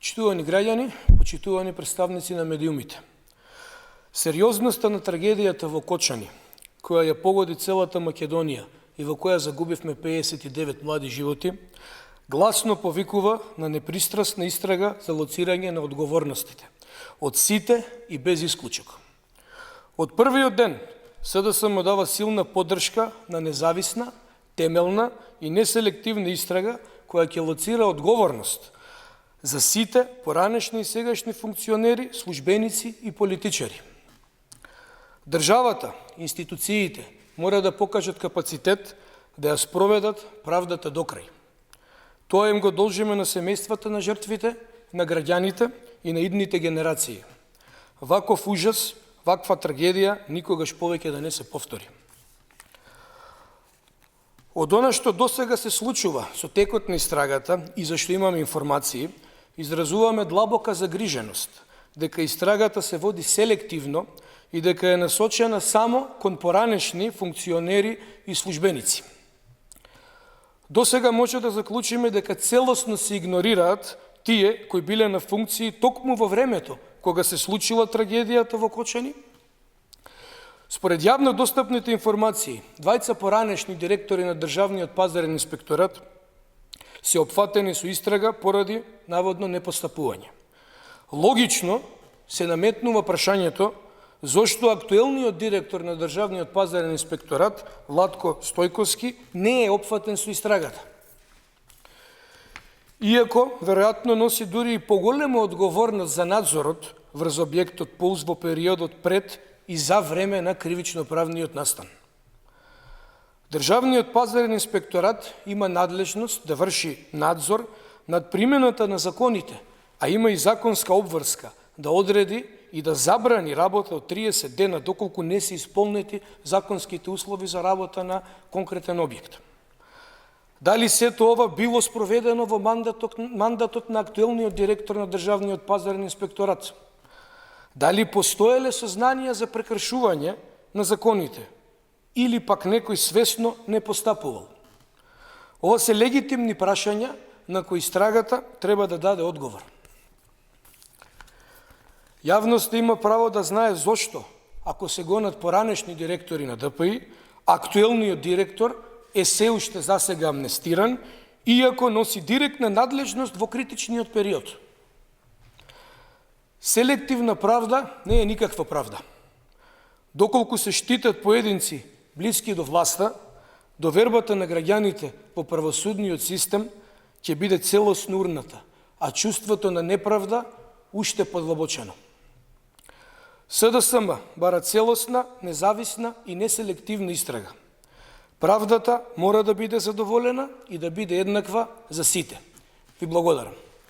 Почитувани граѓани, почитувани представници на медиумите. Сериозноста на трагедијата во Кочани, која ја погоди целата Македонија и во која загубивме 59 млади животи, гласно повикува на непристрасна истрага за лоцирање на одговорностите, од сите и без исклучок. Од првиот ден СДСМ дава силна поддршка на независна, темелна и неселективна истрага која ќе лоцира одговорност за сите поранешни и сегашни функционери, службеници и политичари. Државата, институциите мора да покажат капацитет да ја спроведат правдата до крај. Тоа им го должиме на семејствата на жртвите, на граѓаните и на идните генерации. Ваков ужас, ваква трагедија никогаш повеќе да не се повтори. Од она што досега се случува со текот на истрагата и зашто имаме информации, изразуваме длабока загриженост дека истрагата се води селективно и дека е насочена само кон поранешни функционери и службеници. Досега може да заклучиме дека целосно се игнорираат тие кои биле на функции токму во времето кога се случила трагедијата во Кочани. Според јавно достапните информации, двајца поранешни директори на Државниот пазарен инспекторат се опфатени со истрага поради наводно непостапување. Логично се наметнува прашањето зошто актуелниот директор на Државниот пазарен инспекторат, Владко Стојковски, не е опфатен со истрагата. Иако, веројатно носи дури и поголема одговорност за надзорот врз објектот ПУЛС во периодот пред и за време на кривично-правниот настан. Државниот пазарен инспекторат има надлежност да врши надзор над примената на законите, а има и законска обврска да одреди и да забрани работа од 30 дена доколку не се исполнети законските услови за работа на конкретен објект. Дали сето ова било спроведено во мандатот на актуелниот директор на Државниот пазарен инспекторат? Дали постоеле сознанија за прекршување на законите или пак некој свесно не постапувал? Ова се легитимни прашања на кои истрагата треба да даде одговор. Јавноста има право да знае зошто, ако се гонат поранешни директори на ДПИ, актуелниот директор е се уште засега амнестиран, иако носи директна надлежност во критичниот период. Селективна правда не е никаква правда. Доколку се штитат поединци блиски до власта, довербата на граѓаните во правосудниот систем ќе биде целосно урната, а чувството на неправда уште подлабочено. СДСМ бара целосна, независна и неселективна истрага. Правдата мора да биде задоволена и да биде еднаква за сите. Ви благодарам.